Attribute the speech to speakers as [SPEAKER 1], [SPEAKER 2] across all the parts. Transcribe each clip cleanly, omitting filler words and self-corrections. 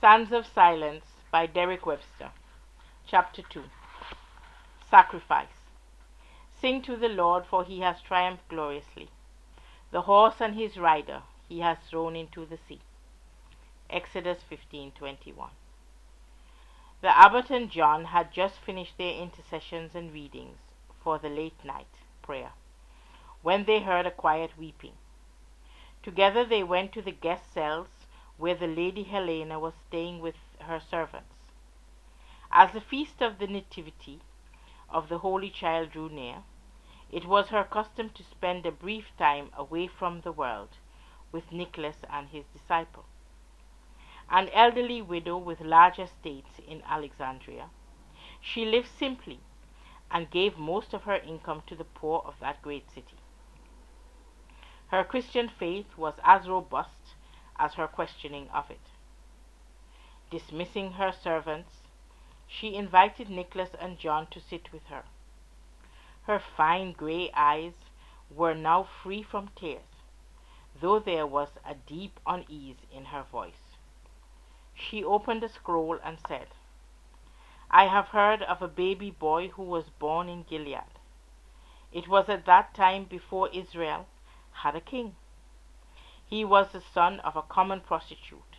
[SPEAKER 1] Sands of Silence by Derek Webster. Chapter 2. Sacrifice. Sing to the Lord, for he has triumphed gloriously. The horse and his rider he has thrown into the sea. Exodus 15:21. The abbot and John had just finished their intercessions and readings for the late night prayer when they heard a quiet weeping. Together they went to the guest cells where the Lady Helena was staying with her servants. As the feast of the Nativity of the Holy Child drew near, it was her custom to spend a brief time away from the world with Nicholas and his disciple. An elderly widow with large estates in Alexandria, she lived simply and gave most of her income to the poor of that great city. Her Christian faith was as robust as her questioning of it. Dismissing her servants, she invited Nicholas and John to sit with her. Her fine gray eyes were now free from tears, though there was a deep unease in her voice. She opened a scroll and said, "I have heard of a baby boy who was born in Gilead. It was at that time before Israel had a king. He was the son of a common prostitute,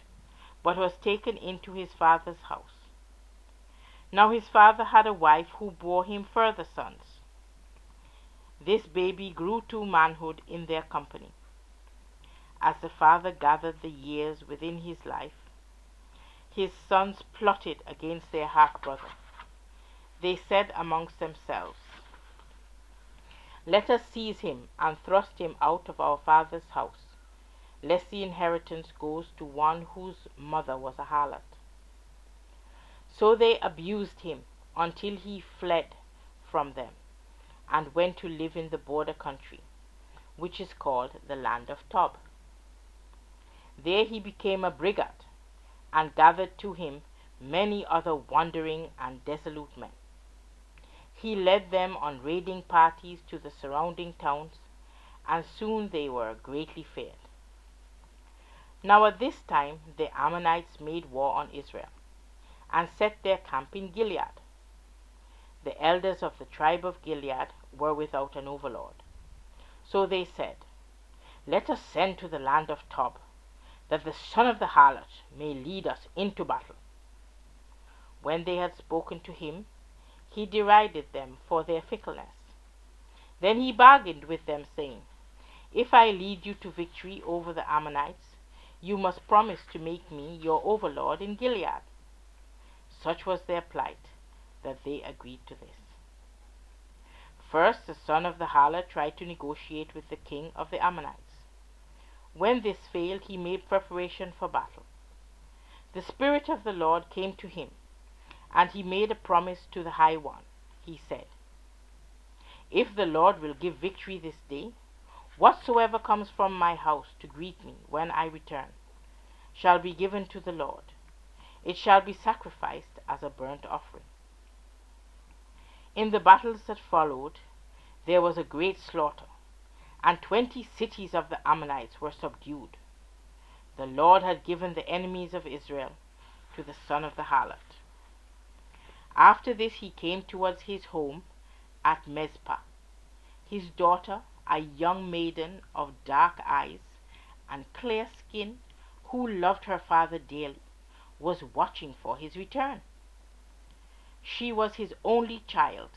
[SPEAKER 1] but was taken into his father's house. Now his father had a wife who bore him further sons. This baby grew to manhood in their company. As the father gathered the years within his life, his sons plotted against their half-brother. They said amongst themselves, 'Let us seize him and thrust him out of our father's house, lest the inheritance goes to one whose mother was a harlot.' So they abused him until he fled from them and went to live in the border country, which is called the land of Tob. There he became a brigand and gathered to him many other wandering and dissolute men. He led them on raiding parties to the surrounding towns, and soon they were greatly feared. Now at this time the Ammonites made war on Israel, and set their camp in Gilead. The elders of the tribe of Gilead were without an overlord. So they said, 'Let us send to the land of Tob, that the son of the harlot may lead us into battle.' When they had spoken to him, he derided them for their fickleness. Then he bargained with them, saying, 'If I lead you to victory over the Ammonites, you must promise to make me your overlord in Gilead.' Such was their plight that they agreed to this. First the son of the harlot tried to negotiate with the king of the Ammonites. When this failed, he made preparation for battle. The Spirit of the Lord came to him, and he made a promise to the High One. He said, 'If the Lord will give victory this day, whatsoever comes from my house to greet me when I return shall be given to the Lord. It shall be sacrificed as a burnt offering.' In the battles that followed, there was a great slaughter, and 20 cities of the Ammonites were subdued. The Lord had given the enemies of Israel to the son of the harlot. After this he came towards his home at Mizpah. His daughter, a young maiden of dark eyes and clear skin, who loved her father dearly, was watching for his return. She was his only child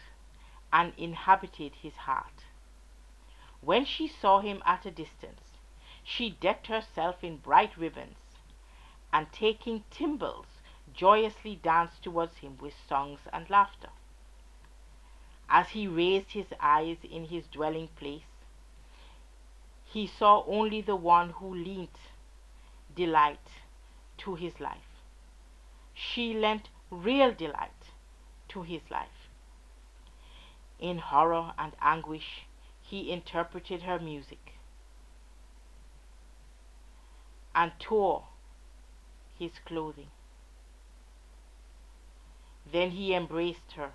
[SPEAKER 1] and inhabited his heart. When she saw him at a distance, she decked herself in bright ribbons, and taking timbrels, joyously danced towards him with songs and laughter. As he raised his eyes in his dwelling place, he saw only the one who lent delight to his life. She lent real delight to his life. In horror and anguish, he interpreted her music and tore his clothing. Then he embraced her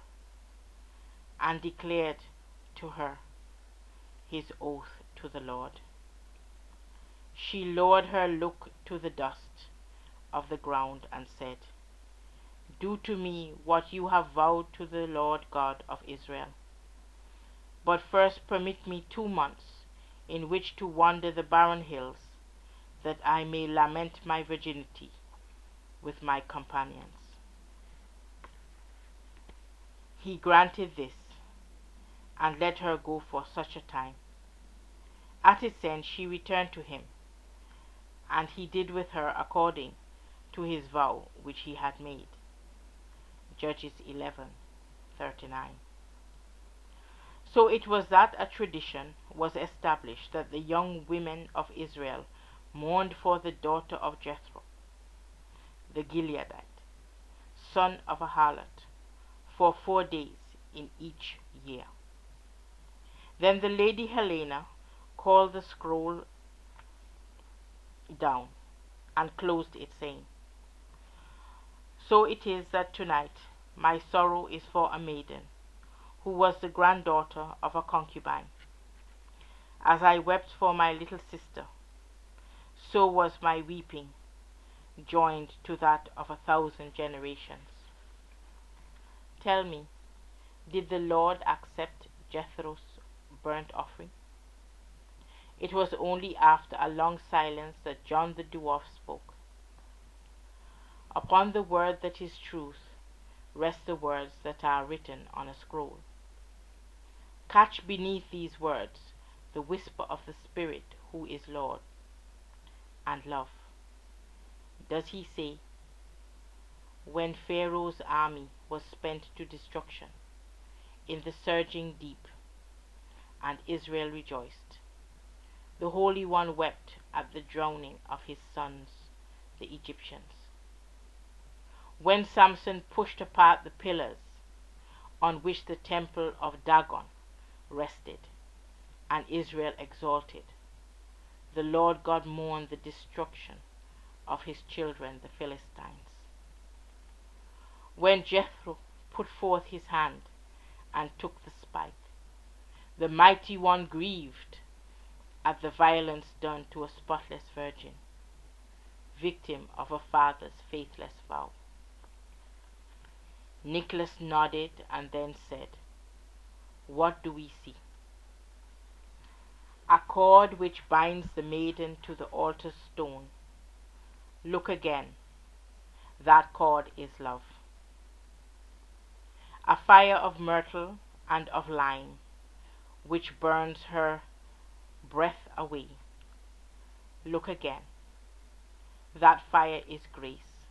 [SPEAKER 1] and declared to her his oath to the Lord. She lowered her look to the dust of the ground and said, "Do to me what you have vowed to the Lord God of Israel. But first permit me 2 months in which to wander the barren hills, that I may lament my virginity with my companions." He granted this, and let her go for such a time. At its end she returned to him, and he did with her according to his vow which he had made. Judges 11:39. So it was that a tradition was established that the young women of Israel mourned for the daughter of Jethro, the Gileadite, son of a harlot, for 4 days in each year. Then the lady Helena called the scroll down and closed it, saying, "So it is that tonight my sorrow is for a maiden, who was the granddaughter of a concubine. As I wept for my little sister, so was my weeping joined to that of 1,000 generations. Tell me, did the Lord accept Jethro's burnt offering?" It was only after a long silence that John the dwarf spoke. Upon the word that is truth rest the words that are written on a scroll. Catch beneath these words the whisper of the Spirit who is Lord and love. Does he say, when Pharaoh's army was spent to destruction in the surging deep, and Israel rejoiced, the Holy One wept at the drowning of his sons, the Egyptians. When Samson pushed apart the pillars on which the temple of Dagon rested, and Israel exalted, the Lord God mourned the destruction of his children, the Philistines. When Jethro put forth his hand and took the spike, the Mighty One grieved at the violence done to a spotless virgin, victim of a father's faithless vow. Nicholas nodded and then said, "What do we see?" "A cord which binds the maiden to the altar stone. Look again. That cord is love. A fire of myrtle and of lime, which burns her breath away. Look again. That fire is grace.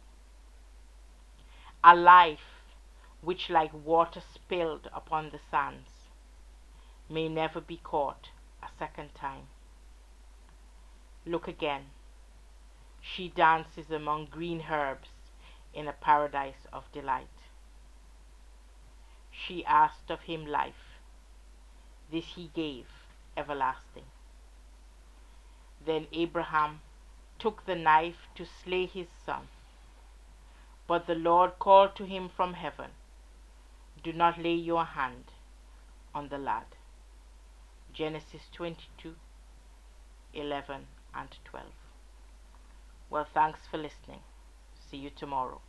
[SPEAKER 1] A life which, like water spilled upon the sands, may never be caught a second time. Look again. She dances among green herbs in a paradise of delight. She asked of him life. This he gave, everlasting. Then Abraham took the knife to slay his son. But the Lord called to him from heaven, "Do not lay your hand on the lad." Genesis 22:11 and 12. Well, thanks for listening. See you tomorrow.